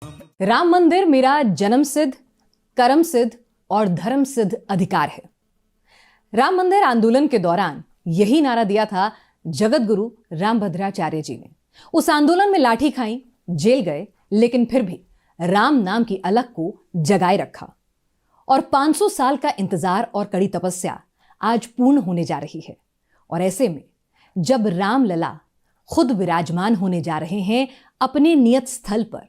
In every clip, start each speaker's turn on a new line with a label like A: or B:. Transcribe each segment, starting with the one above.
A: राम मंदिर मेरा जन्म सिद्ध, कर्म सिद्ध और धर्म सिद्ध अधिकार है। राम मंदिर आंदोलन के दौरान यही नारा दिया था जगत गुरु रामभद्राचार्य जी ने। उस आंदोलन में लाठी खाई, जेल गए, लेकिन फिर भी राम नाम की अलख को जगाए रखा और 500 साल का इंतजार और कड़ी तपस्या आज पूर्ण होने जा रही है। और ऐसे में जब राम लला खुद विराजमान होने जा रहे हैं अपने नियत स्थल पर,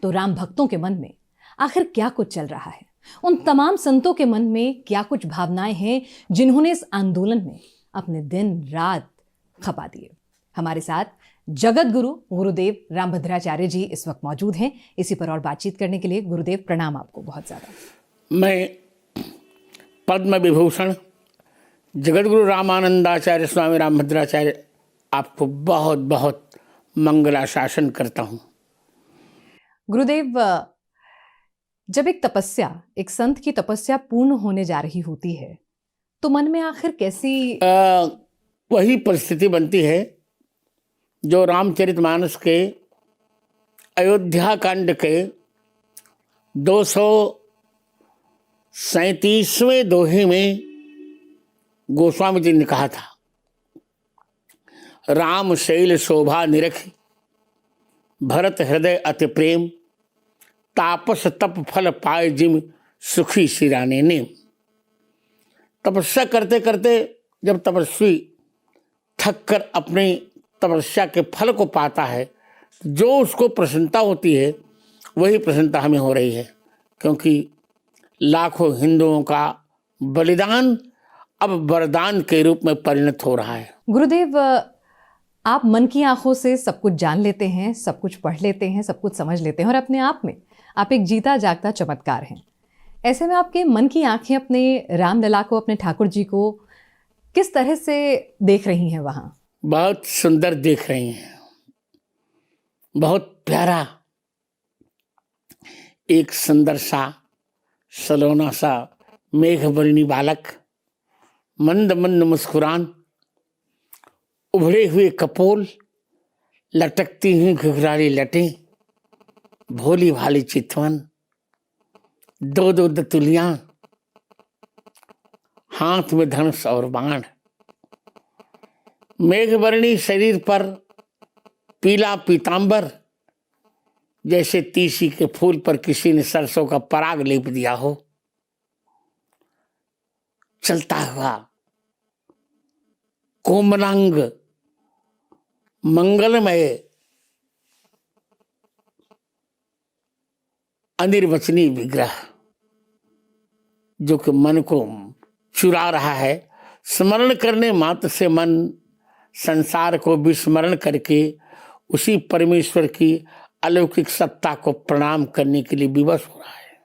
A: तो राम भक्तों के मन में आखिर क्या कुछ चल रहा है? उन तमाम संतों के मन में क्या कुछ भावनाएं हैं जिन्होंने इस आंदोलन में अपने दिन रात खपा दिए? हमारे साथ जगत गुरु गुरुदेव रामभद्राचार्य जी इस वक्त मौजूद हैं। इसी पर और बातचीत करने के लिए गुरुदेव प्रणाम आपको बहुत ज्यादा।
B: मैं पद्म विभूषण जगत गुरु रामानंदाचार्य स्वामी रामभद्राचार्य आपको बहुत बहुत मंगलाशासन करता हूँ।
A: गुरुदेव, जब एक तपस्या, एक संत की तपस्या पूर्ण होने जा रही होती है तो मन में आखिर कैसी
B: वही परिस्थिति बनती है जो रामचरितमानस के अयोध्या कांड के 237वें दोहे में गोस्वामी जी ने कहा था, राम शैल शोभा निरखी भरत हृदय अति प्रेम तापस तप फल पाए जिम सुखी सिराने ने। तपस्या करते करते जब तपस्वी थक कर अपनी तपस्या के फल को पाता है, जो उसको प्रसन्नता होती है वही प्रसन्नता हमें हो रही है, क्योंकि लाखों हिंदुओं का बलिदान अब वरदान के रूप में परिणत हो रहा है।
A: गुरुदेव, आप मन की आंखों से सब कुछ जान लेते हैं, सब कुछ पढ़ लेते हैं, सब कुछ समझ लेते हैं और अपने आप में आप एक जीता जागता चमत्कार हैं। ऐसे में आपके मन की आंखें अपने रामलला को, अपने ठाकुर जी को किस तरह से देख रही हैं वहां?
B: बहुत सुंदर देख रही हैं, बहुत प्यारा, एक सुंदर सा सलोना सा मेघवर्णी बालक, मंद मंद मुस्कुरान, उभरे हुए कपोल, लटकती हुई घुघराली लटें, भोली भाली चितवन, दो दो दतुलियां, हाथ में धनुष और बाण, मेघवर्णी शरीर पर पीला पीतांबर, जैसे तीसी के फूल पर किसी ने सरसों का पराग लेप दिया हो। चलता हुआ कोमलांग मंगलमय अनिर्वचनीय विग्रह जो कि मन को चुरा रहा है। स्मरण करने मात्र से मन संसार को विस्मरण करके उसी परमेश्वर की अलौकिक सत्ता को प्रणाम करने के लिए विवश हो रहा है।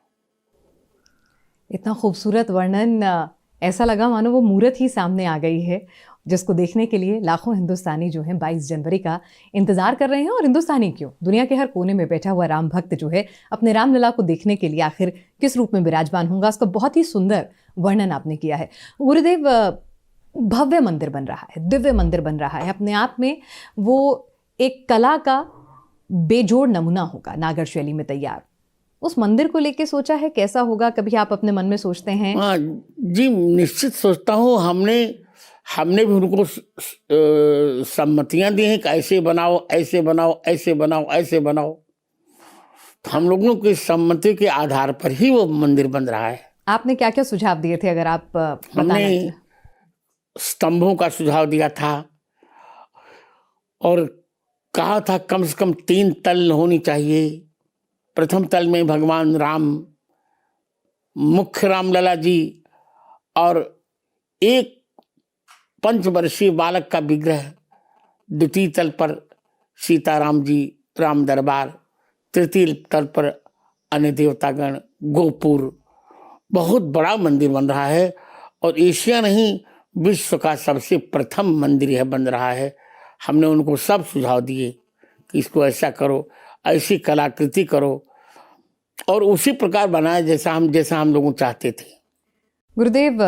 A: इतना खूबसूरत वर्णन, ऐसा लगा मानो वो मूर्त ही सामने आ गई है, जिसको देखने के लिए लाखों हिंदुस्तानी जो हैं 22 जनवरी का इंतजार कर रहे हैं। और हिंदुस्तानी क्यों, दुनिया के हर कोने में बैठा हुआ राम भक्त जो है अपने रामलला को देखने के लिए आखिर किस रूप में विराजमान होगा, उसका बहुत ही सुंदर वर्णन आपने किया है। गुरुदेव, भव्य मंदिर बन रहा है, दिव्य मंदिर बन रहा है, अपने आप में वो एक कला का बेजोड़ नमूना होगा, नागर शैली में तैयार। उस मंदिर को लेके सोचा है कैसा होगा? कभी आप अपने मन में सोचते हैं?
B: हाँ जी, निश्चित सोचता हूँ। हमने भी उनको सम्मतियां दी हैं कि ऐसे बनाओ, ऐसे बनाओ, ऐसे बनाओ, ऐसे बनाओ। तो हम लोगों की सम्मति के आधार पर ही वो मंदिर बन रहा है।
A: आपने क्या क्या सुझाव दिए थे, अगर आप
B: हमने स्तंभों का सुझाव दिया था और कहा था कम से कम 3 तल होनी चाहिए। प्रथम तल में भगवान राम, मुख्य रामलला जी और एक 5 वर्षीय बालक का विग्रह, द्वितीय तल पर सीताराम जी, राम दरबार, तृतीय तल पर अन्य देवतागण, गोपुर। बहुत बड़ा मंदिर बन रहा है और एशिया नहीं विश्व का सबसे प्रथम मंदिर यह बन रहा है। हमने उनको सब सुझाव दिए कि इसको ऐसा करो, ऐसी कलाकृति करो और उसी प्रकार बनाए जैसा हम लोग चाहते थे।
A: गुरुदेव,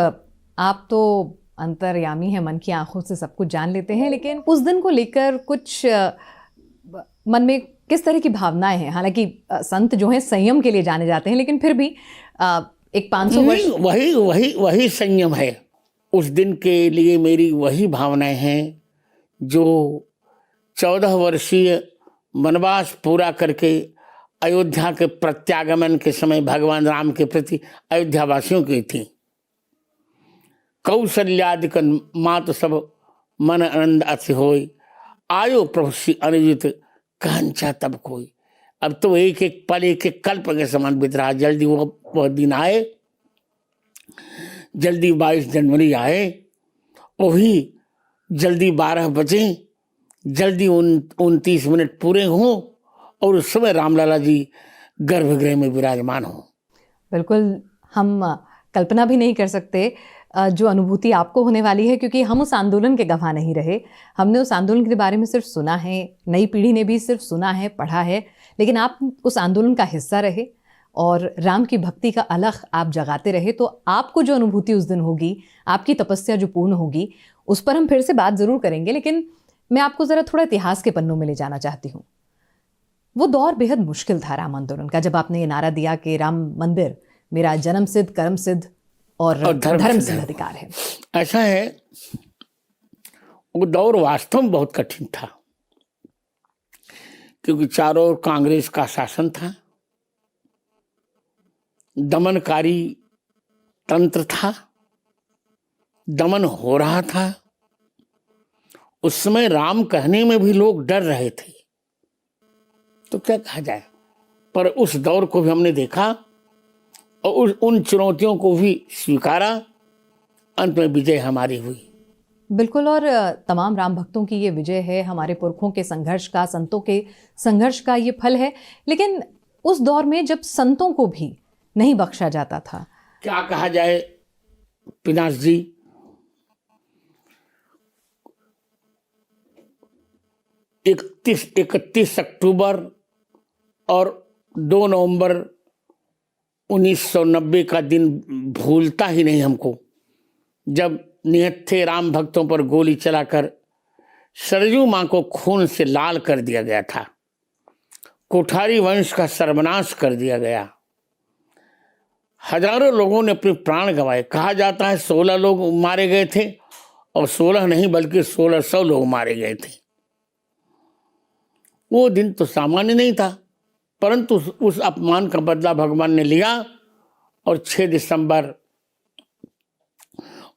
A: आप तो अंतर्यामी है, मन की आंखों से सब कुछ जान लेते हैं, लेकिन उस दिन को लेकर कुछ मन में किस तरह की भावनाएं हैं? हालांकि संत जो हैं संयम के लिए जाने जाते हैं, लेकिन फिर भी एक 500 वर्ष
B: वही वही वही संयम है। उस दिन के लिए मेरी वही भावनाएं हैं जो 14 वर्षीय वनवास पूरा करके अयोध्या के प्रत्यागमन के समय भगवान राम के प्रति अयोध्या वासियों की थी। कौशल्यादिक मात सब मन आनंद अति होय, आयो प्रभु श्री अनुजित कहंचा तब कोई। अब तो एक एक पल एक एक कल्प के समान बीत रहा। जल्दी वह दिन आए, जल्दी 22 जनवरी आए, वही जल्दी 12 बजे, जल्दी 29 मिनट पूरे हों और उस समय रामलला जी गर्भगृह में विराजमान हों।
A: बिल्कुल, हम कल्पना भी नहीं कर सकते जो अनुभूति आपको होने वाली है, क्योंकि हम उस आंदोलन के गवाह नहीं रहे। हमने उस आंदोलन के बारे में सिर्फ सुना है, नई पीढ़ी ने भी सिर्फ सुना है, पढ़ा है, लेकिन आप उस आंदोलन का हिस्सा रहे और राम की भक्ति का अलख आप जगाते रहे। तो आपको जो अनुभूति उस दिन होगी, आपकी तपस्या जो पूर्ण होगी, उस पर हम फिर से बात ज़रूर करेंगे। लेकिन मैं आपको ज़रा थोड़ा इतिहास के पन्नों में ले जाना चाहती हूँ। वो दौर बेहद मुश्किल था राम आंदोलन का, जब आपने ये नारा दिया कि राम मंदिर मेरा जन्म सिद्ध, कर्म सिद्ध और धर्म सिद्ध अधिकार है।
B: ऐसा है, वो दौर वास्तव में बहुत कठिन था, क्योंकि चारों ओर कांग्रेस का शासन था, दमनकारी तंत्र था, दमन हो रहा था। उस समय राम कहने में भी लोग डर रहे थे, तो क्या कहा जाए। पर उस दौर को भी हमने देखा और उन चुनौतियों को भी स्वीकारा, अंत में विजय हमारी हुई।
A: बिल्कुल, और तमाम राम भक्तों की ये विजय है, हमारे पुरखों के संघर्ष का, संतों के संघर्ष का ये फल है। लेकिन उस दौर में जब संतों को भी नहीं बख्शा जाता था,
B: क्या कहा जाए पिनाश जी, 31 अक्टूबर और 2 नवंबर 1990 का दिन भूलता ही नहीं हमको, जब निहत्थे राम भक्तों पर गोली चलाकर सरयू मां को खून से लाल कर दिया गया था, कोठारी वंश का सर्वनाश कर दिया गया, हजारों लोगों ने अपने प्राण गंवाए। कहा जाता है 16 लोग मारे गए थे, और 16 नहीं बल्कि 1600 लोग मारे गए थे। वो दिन तो सामान्य नहीं था, परंतु उस अपमान का बदला भगवान ने लिया और 6 दिसंबर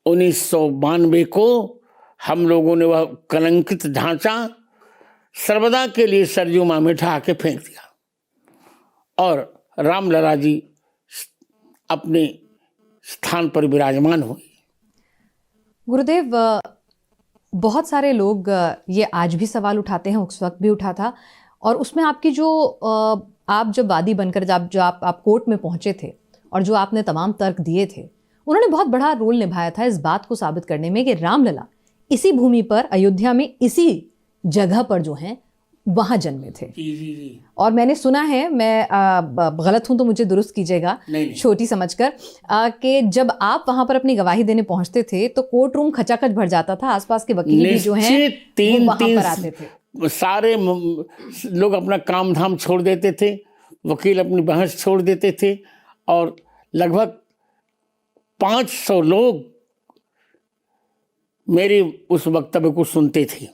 B: 1992 को हम लोगों ने वह कलंकित ढांचा सर्वदा के लिए सरयू मां में ढहा के फेंक दिया और रामलला जी अपने स्थान पर विराजमान हुए।
A: गुरुदेव, बहुत सारे लोग ये आज भी सवाल उठाते हैं, उस वक्त भी उठा था, और उसमें आपकी जो आप जब वादी बनकर जो आप कोर्ट में पहुंचे थे और जो आपने तमाम तर्क दिए थे, उन्होंने बहुत बड़ा रोल निभाया था इस बात को साबित करने में कि रामलला इसी भूमि पर, अयोध्या में, इसी जगह पर जो हैं वहां जन्मे थे।
B: जी।
A: और मैंने सुना है, मैं गलत हूं तो मुझे दुरुस्त कीजिएगा, छोटी समझकर, कि जब आप वहां पर अपनी गवाही देने पहुंचते थे तो कोर्ट रूम खचाखच भर जाता था, आसपास के वकील भी जो हैं वो वहां पर आते थे।
B: सारे लोग अपना काम धाम छोड़ देते थे, वकील अपनी बहस छोड़ देते थे, और लगभग 500 लोग मेरे उस वक्तव्य को सुनते थे,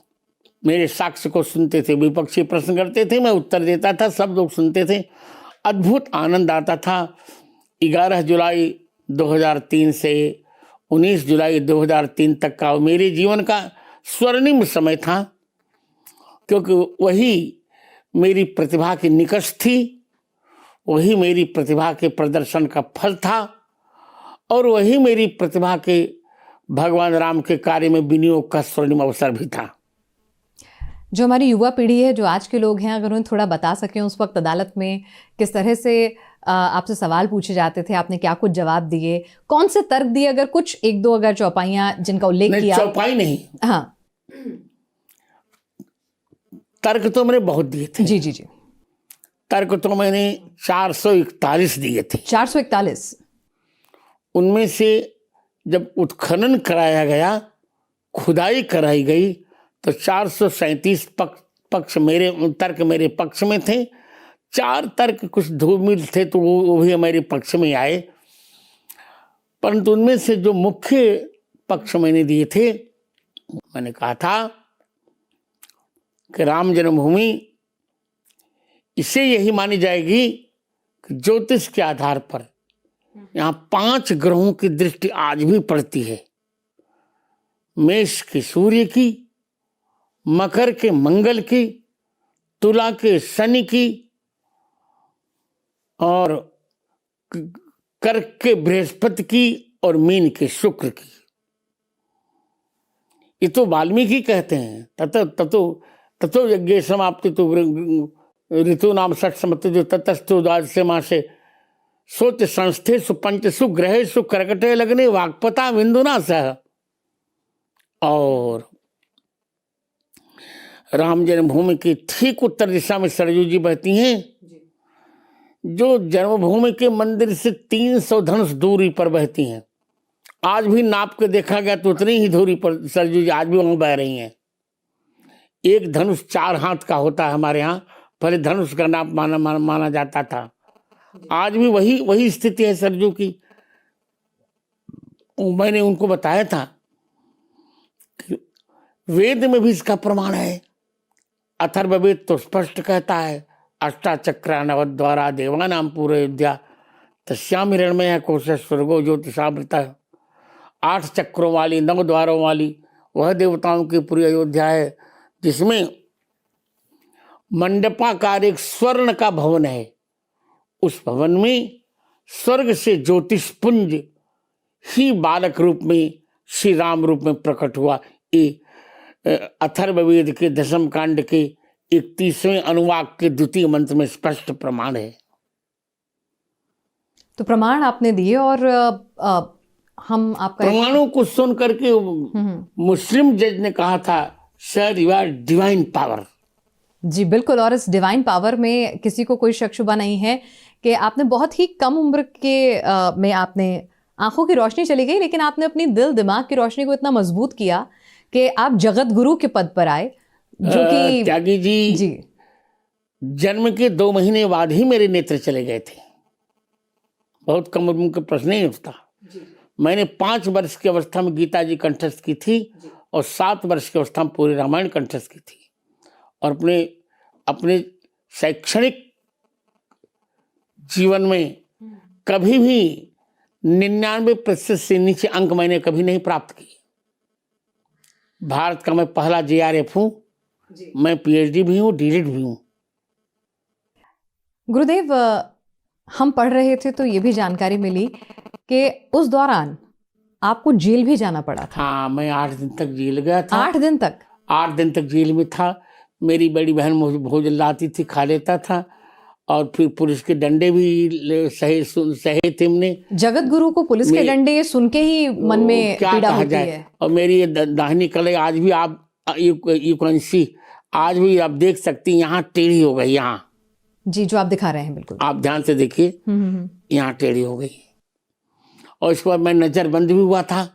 B: मेरे साक्ष्य को सुनते थे। विपक्षी प्रश्न करते थे, मैं उत्तर देता था, सब लोग सुनते थे। अद्भुत आनंद आता था। 11 जुलाई 2003 से 19 जुलाई 2003 तक का मेरे जीवन का स्वर्णिम समय था, क्योंकि वही मेरी प्रतिभा की निकष थी, वही मेरी प्रतिभा के प्रदर्शन का फल था, और वही मेरी प्रतिभा के भगवान राम के कार्य में विनियोग का स्वर्णिम अवसर भी था।
A: जो हमारी युवा पीढ़ी है, जो आज के लोग हैं, अगर उन्हें थोड़ा बता सकें उस वक्त अदालत में किस तरह से आपसे सवाल पूछे जाते थे, आपने क्या कुछ जवाब दिए, कौन से तर्क दिए, अगर कुछ 1-2 अगर चौपाइयां जिनका उल्लेख किया।
B: चौपाई नहीं,
A: हाँ,
B: तर्क तो मैंने बहुत दिए थे।
A: जी जी जी।
B: तर्क तो मैंने 441 दिए थे।
A: 441?
B: उनमें से जब उत्खनन कराया गया, खुदाई कराई गई, तो 437 पक्ष मेरे तर्क मेरे पक्ष में थे, 4 तर्क कुछ धूमिल थे तो वो भी मेरे पक्ष में आए, परंतु उनमें से जो मुख्य पक्ष मैंने दिए थे, मैंने कहा था कि राम जन्मभूमि इसे यही मानी जाएगी कि ज्योतिष के आधार पर यहाँ 5 ग्रहों की दृष्टि आज भी पड़ती है। मेष के सूर्य की, मकर के मंगल की, तुला के शनि की और कर्क के बृहस्पति की और मीन के शुक्र की। ये तो वाल्मीकि कहते हैं, ततो यज्ञ समाप्ति तो ऋतु नाम षट समत्व जो ततस्तु द्वादश मासे सोच संस्थे सुपंचसु ग्रहेषु कर्कटे लग्ने वाक्पता बिंदुना सह। और राम जन्मभूमि की ठीक उत्तर दिशा में सरयू जी बहती हैं, जो जन्मभूमि के मंदिर से 300 धनुष दूरी पर बहती हैं। आज भी नाप के देखा गया तो उतनी ही दूरी पर सरयू जी आज भी वहां बह रही हैं। एक धनुष 4 हाथ का होता है हमारे यहाँ, पहले धनुष का नाप माना जाता था, आज भी वही स्थिति है सरयू की। मैंने उनको बताया था कि वेद में भी इसका प्रमाण है। अथर्ववेद तो स्पष्ट कहता है, अष्टाचक्रा नवद्वारा देवानाम पूरे अयोध्या तस्याम हिरण्मय कोश स्वर्गो ज्योतिषावृता। 8 चक्रों वाली 9 द्वारों वाली वह देवताओं की पूरी अयोध्या है, जिसमें मंडपाकार एक स्वर्ण का भवन है। उस भवन में स्वर्ग से ज्योतिष पुंज ही बालक रूप में श्री राम रूप में प्रकट हुआ। ये अथर्ववेद के 10वें कांड के 31वें अनुवाक के 2य मंत्र में स्पष्ट प्रमाण है।
A: तो प्रमाण आपने दिए और हम आपका
B: प्रमाणों को सुन करके मुस्लिम जज ने कहा था, sir you are divine power.
A: जी बिल्कुल, और इस डिवाइन पावर में किसी को कोई शक शुबा नहीं है कि आपने बहुत ही कम उम्र के में आपने आंखों की रोशनी चली गई, लेकिन आपने अपनी दिल दिमाग की रोशनी को इतना मजबूत किया कि आप जगत गुरु के पद पर आए, जो कि
B: त्यागी जी जन्म के 2 महीने बाद ही मेरे नेत्र चले गए थे। बहुत कम उम्र का प्रश्न नहीं उठता। मैंने 5 वर्ष की अवस्था में गीता जी कंठस्थ की थी और 7 वर्ष की अवस्था में पूरी रामायण कंठस्थ की थी। और अपने शैक्षणिक जीवन में कभी भी 99% से नीचे अंक मैंने कभी नहीं प्राप्त किए। भारत का मैं पहला JRF हूँ, मैं PhD भी हूँ, DLED भी हूँ।
A: गुरुदेव, हम पढ़ रहे थे तो ये भी जानकारी मिली कि उस दौरान आपको जेल भी जाना पड़ा था।
B: हाँ, मैं 8 दिन तक जेल गया था।
A: 8 दिन तक?
B: 8 दिन तक जेल में था। मेरी बड़ी बहन मुझे भोजन लाती थी, खा लेता था, और फिर पुलिस के डंडे भी सहे थे हमने।
A: जगत गुरु को पुलिस के डंडे सुन के ही मन में पीड़ा होती है।
B: और मेरी ये दाहिनी कलाई आज भी आप यू कैन सी, आज भी आप देख सकती हैं, यहाँ टेढ़ी हो गई। यहाँ
A: जी, जो आप दिखा रहे हैं, बिल्कुल
B: आप ध्यान से देखिए, यहाँ टेढ़ी हो गई। और इसके बाद मैं नजरबंद भी हुआ था।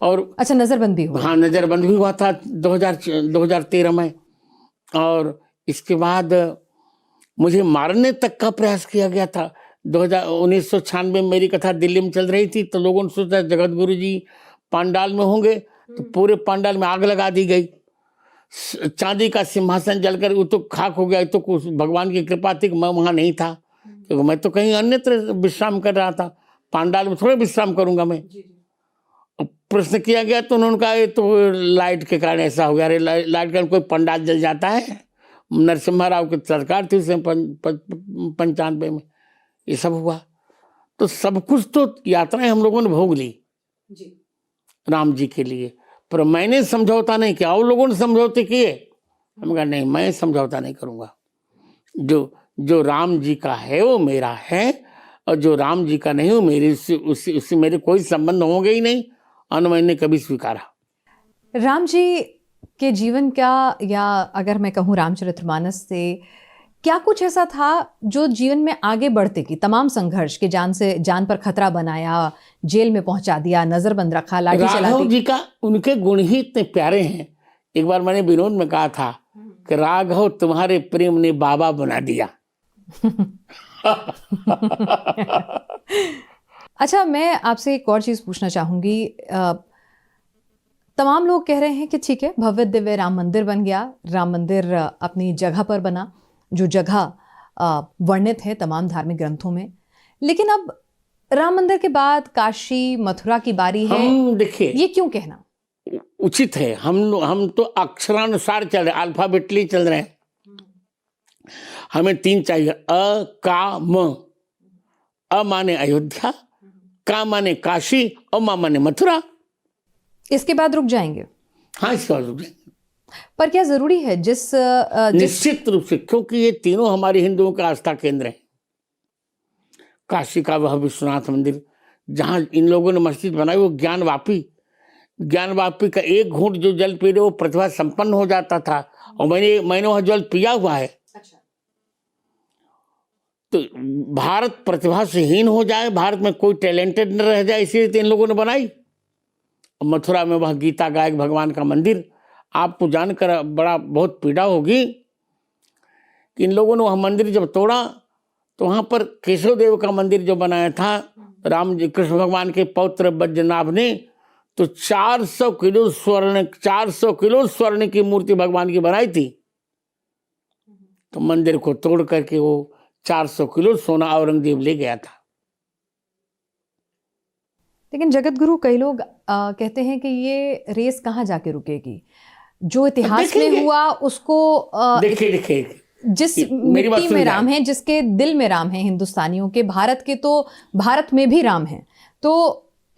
B: और
A: अच्छा, नजरबंद भी हुआ?
B: हाँ, नजरबंद भी हुआ था 2013 में। और इसके बाद मुझे मारने तक का प्रयास किया गया था। 1996 में मेरी कथा दिल्ली में चल रही थी, तो लोगों ने सोचा जगत गुरु जी पांडाल में होंगे, तो पूरे पांडाल में आग लगा दी गई। चांदी का सिंहासन जलकर वो तो खाक हो गया। तो कुछ भगवान की कृपा थी कि मैं वहाँ नहीं था, क्योंकि मैं तो कहीं अन्यत्र विश्राम कर रहा था। पांडाल में थोड़े विश्राम करूंगा मैं। प्रश्न किया गया तो उन्होंने कहा ये तो लाइट के कारण ऐसा हो गया। अरे लाइट के कारण कोई पंडाल जल जाता है? नरसिम्हा राव की सरकार थी उसमें 95 में ये सब हुआ। तो सब कुछ तो यात्राएं हम लोगों ने भोग ली राम जी के लिए, पर मैंने समझौता नहीं किया। और लोगों ने समझौते किए, हम कहा नहीं, मैं समझौता नहीं करूंगा। जो राम जी का है वो मेरा है, और जो राम जी का नहीं वो मेरे उससे मेरे कोई संबंध होंगे ही नहीं, और मैंने कभी स्वीकारा।
A: राम जी के जीवन का, या अगर मैं कहूँ रामचरितमानस से, क्या कुछ ऐसा था जो जीवन में आगे बढ़ते की तमाम संघर्ष के जान पर खतरा बनाया, जेल में पहुंचा दिया, नजरबंद रखा, लाठी चला दी?
B: राघव जी का उनके गुण ही इतने प्यारे हैं। एक बार मैंने विनोद में कहा था कि राघव तुम्हारे प्रेम ने बाबा बना दिया।
A: अच्छा, मैं आपसे एक और चीज पूछना चाहूंगी। तमाम लोग कह रहे हैं कि ठीक है, भव्य दिव्य राम मंदिर बन गया, राम मंदिर अपनी जगह पर बना, जो जगह वर्णित है तमाम धार्मिक ग्रंथों में, लेकिन अब राम मंदिर के बाद काशी मथुरा की बारी है।
B: हम देखिए,
A: ये क्यों कहना
B: उचित है? हम तो अक्षरानुसार चल रहे, अल्फाबेटली चल रहे हैं। हमें 3 चाहिए, अ का म। अ माने अयोध्या, का माने काशी और मा माने मथुरा।
A: इसके बाद रुक जाएंगे?
B: हाँ, इसके बाद रुक जाएंगे।
A: पर क्या जरूरी है? जिस
B: निश्चित रूप से, क्योंकि ये तीनों हमारे हिंदुओं का आस्था केंद्र है। काशी का वह विश्वनाथ मंदिर जहां इन लोगों ने मस्जिद बनाई, वो ज्ञानवापी का एक घूंट जो जल पी रहे वो प्रतिभा संपन्न हो जाता था, और मैंने वह जल पिया हुआ है।
A: अच्छा।
B: तो भारत प्रतिभा से हीन हो जाए, भारत में कोई टैलेंटेड न रह जाए, इसलिए तो इन लोगों ने बनाई। मथुरा में वह गीता गायक भगवान का मंदिर, आपको जानकर बहुत पीड़ा होगी कि इन लोगों ने वह मंदिर जब तोड़ा तो वहां पर केशव देव का मंदिर जो बनाया था राम जी कृष्ण भगवान के पौत्र बैजनाथ ने, तो 400 किलो स्वर्ण की मूर्ति भगवान की बनाई थी। तो मंदिर को तोड़ करके वो 400 किलो सोना औरंगजेब ले गया था।
A: लेकिन जगत गुरु, कई लोग कहते हैं कि ये रेस कहाँ जाके रुकेगी? जो इतिहास में हुआ उसको
B: देखिए
A: जिस मिट्टी में राम है, जिसके दिल में राम है हिंदुस्तानियों के, भारत के, तो भारत में भी राम है। तो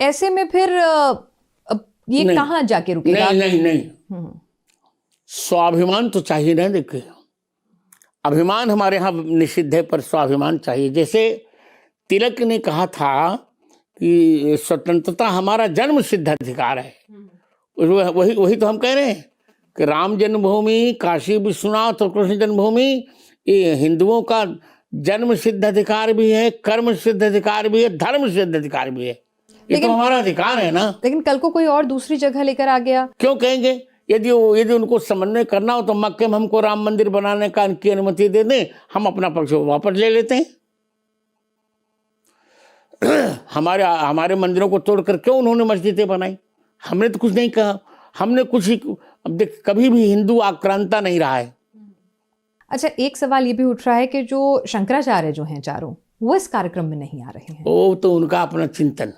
A: ऐसे में फिर ये कहाँ जाके रुकेगा?
B: नहीं। स्वाभिमान तो चाहिए ना। देखिए, अभिमान हमारे यहाँ निषिद्ध है, पर स्वाभिमान चाहिए। जैसे तिलक ने कहा था कि स्वतंत्रता हमारा जन्म सिद्ध अधिकार है, वही तो हम कह रहे हैं कि राम जन्मभूमि, काशी विश्वनाथ और कृष्ण जन्मभूमि ये हिंदुओं का जन्म सिद्ध अधिकार भी है, कर्म सिद्ध अधिकार भी है, धर्म सिद्ध अधिकार भी है। ये तो हमारा अधिकार है ना।
A: लेकिन कल को कोई और दूसरी जगह लेकर आ गया, क्यों
B: कहेंगे? यदि उनको समन्वय करना हो तो मक्के में हमको राम मंदिर बनाने का की अनुमति दे दें, हम अपना पक्ष वापस ले लेते हैं। हमारे मंदिरों को तोड़कर क्यों उन्होंने मस्जिदें बनाई? हमने तो कुछ नहीं कहा, हमने कुछ ही। अब देख, कभी भी हिंदू आक्रांता नहीं रहा है।
A: अच्छा, एक सवाल ये भी उठ रहा है कि जो शंकराचार्य जो हैं चारों, वो इस कार्यक्रम में नहीं आ रहे हैं।
B: वो तो उनका अपना चिंतन।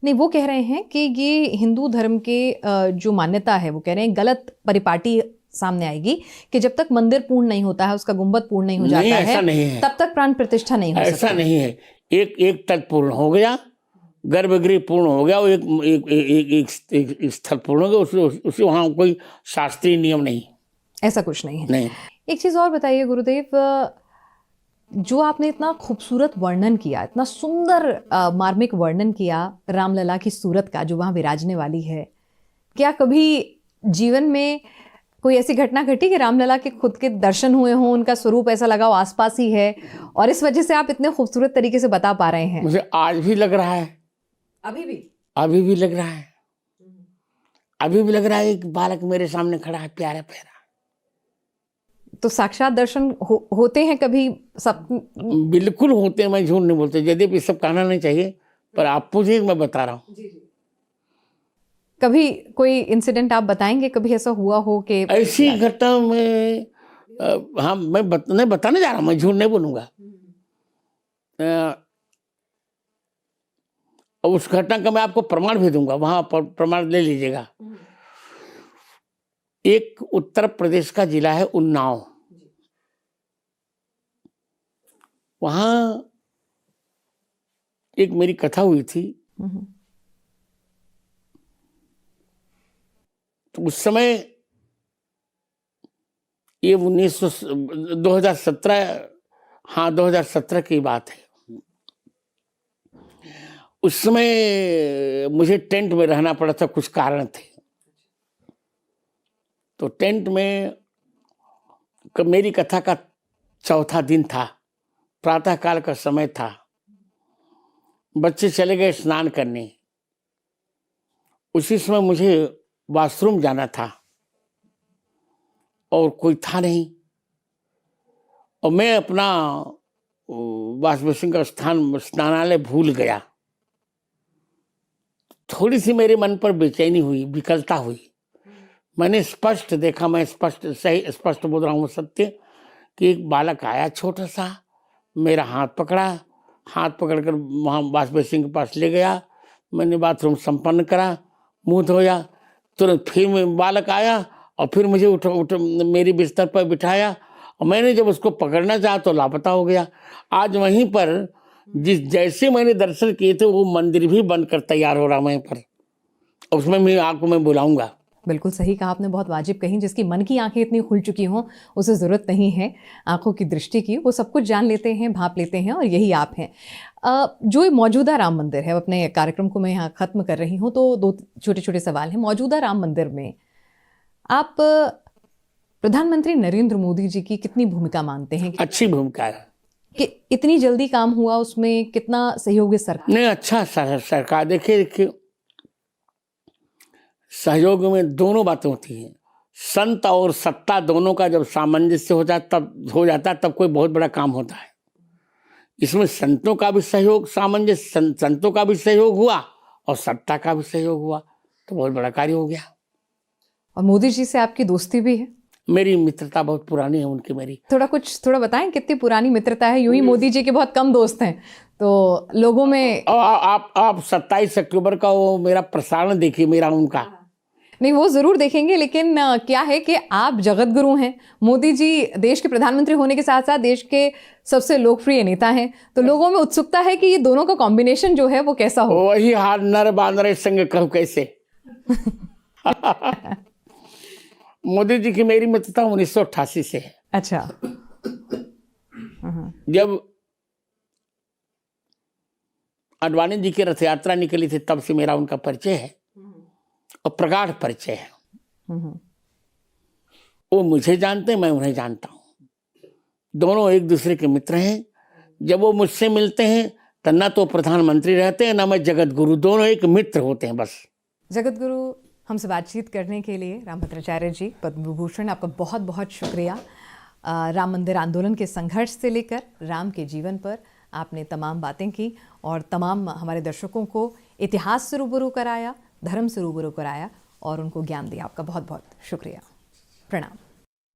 A: नहीं, वो कह रहे हैं कि ये हिंदू धर्म के जो मान्यता है, वो कह रहे हैं गलत परिपाटी सामने आएगी कि जब तक मंदिर पूर्ण नहीं होता है, उसका गुंबद पूर्ण नहीं हो जाता है,
B: ऐसा नहीं है,
A: तब तक प्राण प्रतिष्ठा नहीं हो सकती।
B: ऐसा नहीं है। एक तल पूर्ण हो गया, गर्भगृह पूर्ण हो गया, वो एक स्थल पूर्ण हो गया, उसे वहाँ कोई शास्त्रीय नियम नहीं,
A: ऐसा कुछ नहीं है।
B: नहीं।
A: एक चीज और बताइए गुरुदेव, जो आपने इतना खूबसूरत वर्णन किया, इतना सुंदर मार्मिक वर्णन किया रामलला की सूरत का जो वहाँ विराजने वाली है, क्या कभी जीवन में कोई ऐसी घटना घटी कि रामलला के खुद के दर्शन हुए हों, उनका स्वरूप ऐसा लगा हो आसपास ही है, और इस वजह से आप इतने खूबसूरत तरीके से बता पा रहे हैं?
B: मुझे आज भी लग रहा है, अभी भी लग रहा है, अभी भी लग रहा है एक बालक मेरे सामने खड़ा है, प्यारा प्यारा।
A: तो साक्षात दर्शन होते हैं कभी सब?
B: बिल्कुल होते हैं, मैं झूठ नहीं बोलते। यद्यपि सब कहना नहीं चाहिए, पर आप पूछिए, मैं बता रहा हूँ।
A: कभी कोई इंसिडेंट आप बताएंगे, कभी ऐसा हुआ हो कि
B: ऐसी घटना में? हाँ, मैं बताने जा रहा हूँ, मैं झूठ नहीं बोलूंगा। उस घटना का मैं आपको प्रमाण भी दूंगा, वहां पर प्रमाण ले लीजिएगा। एक उत्तर प्रदेश का जिला है उन्नाव, वहां एक मेरी कथा हुई थी। तो उस समय ये 2017, हाँ 2017 की बात है। उस समय मुझे टेंट में रहना पड़ा था, कुछ कारण थे। तो टेंट में मेरी कथा का चौथा दिन था, प्रातः काल का समय था, बच्चे चले गए स्नान करने। उसी समय मुझे वॉशरूम जाना था, और कोई था नहीं, और मैं अपना वॉश बेसिन का स्नानालय भूल गया। थोड़ी सी मेरे मन पर बेचैनी हुई, विकलता हुई। मैंने स्पष्ट देखा, मैं स्पष्ट बोल रहा हूँ सत्य, कि एक बालक आया छोटा सा, मेरा हाथ पकड़ा, हाथ पकड़कर वहाँ वॉश बेसिन के पास ले गया। मैंने बाथरूम संपन्न करा, मुंह धोया, तुरंत फिर बालक आया और फिर मुझे उठ मेरी बिस्तर पर बिठाया, और मैंने जब उसको पकड़ना चाहा तो लापता हो गया। आज वहीं पर जैसे मैंने दर्शन किए थे वो मंदिर भी बनकर तैयार हो रहा वहीं पर, उसमें मैं आपको मैं बुलाऊंगा।
A: बिल्कुल सही कहा आपने, बहुत वाजिब कही। जिसकी मन की आंखें इतनी खुल चुकी हों उसे ज़रूरत नहीं है आंखों की दृष्टि की, वो सब कुछ जान लेते हैं, भाप लेते हैं, और यही आप हैं। जो मौजूदा राम मंदिर है, अपने कार्यक्रम को मैं यहाँ ख़त्म कर रही हूँ, तो दो छोटे छोटे सवाल हैं। मौजूदा राम मंदिर में आप प्रधानमंत्री नरेंद्र मोदी जी की कितनी भूमिका मानते हैं?
B: अच्छी भूमिका है
A: कि इतनी जल्दी काम हुआ, उसमें कितना सहयोग है सरकार?
B: नहीं, अच्छा सरकार। देखिए, सहयोग में दोनों बातें होती हैं। संत और सत्ता दोनों का जब सामंजस्य हो जाता तब कोई बहुत बड़ा काम होता है। इसमें संतों का भी सहयोग, सामंजस्य, संतों का भी सहयोग हुआ और सत्ता का भी सहयोग हुआ, तो बहुत बड़ा कार्य हो गया।
A: और मोदी जी से आपकी दोस्ती भी है?
B: मेरी मित्रता बहुत पुरानी है उनकी मेरी।
A: थोड़ा बताएं कितनी पुरानी मित्रता है? यूं ही मोदी जी के बहुत कम दोस्त हैं, तो लोगों में।
B: आप 27 अक्टूबर का वो मेरा प्रसारण देखिए, मेरा उनका।
A: नहीं, वो जरूर देखेंगे, लेकिन क्या है कि आप जगत गुरु हैं, मोदी जी देश के प्रधानमंत्री होने के साथ साथ देश के सबसे लोकप्रिय नेता हैं, तो लोगों में उत्सुकता है कि ये दोनों का कॉम्बिनेशन जो है वो कैसा हो।
B: वही हार नर बांदरे संग कहूं कैसे। मोदी जी की मेरी मित्रता 1988 से है।
A: अच्छा।
B: जब अडवाणी जी की रथ यात्रा निकली थी तब से मेरा उनका परिचय है, और प्रगाढ़ परिचय है। वो मुझे जानते हैं, मैं उन्हें जानता हूं। दोनों एक दूसरे के मित्र हैं। जब वो मुझसे मिलते हैं तो ना तो प्रधानमंत्री रहते हैं, ना मैं जगत गुरु, दोनों एक मित्र होते हैं बस।
A: जगत गुरु, हमसे बातचीत करने के लिए रामभद्राचार्य जी, पद्म विभूषण, आपका बहुत बहुत शुक्रिया। राम मंदिर आंदोलन के संघर्ष से लेकर राम के जीवन पर आपने तमाम बातें की और तमाम हमारे दर्शकों को इतिहास से रूबरू कराया, धर्म से रूबरू कराया और उनको ज्ञान दिया। आपका बहुत बहुत शुक्रिया। प्रणाम।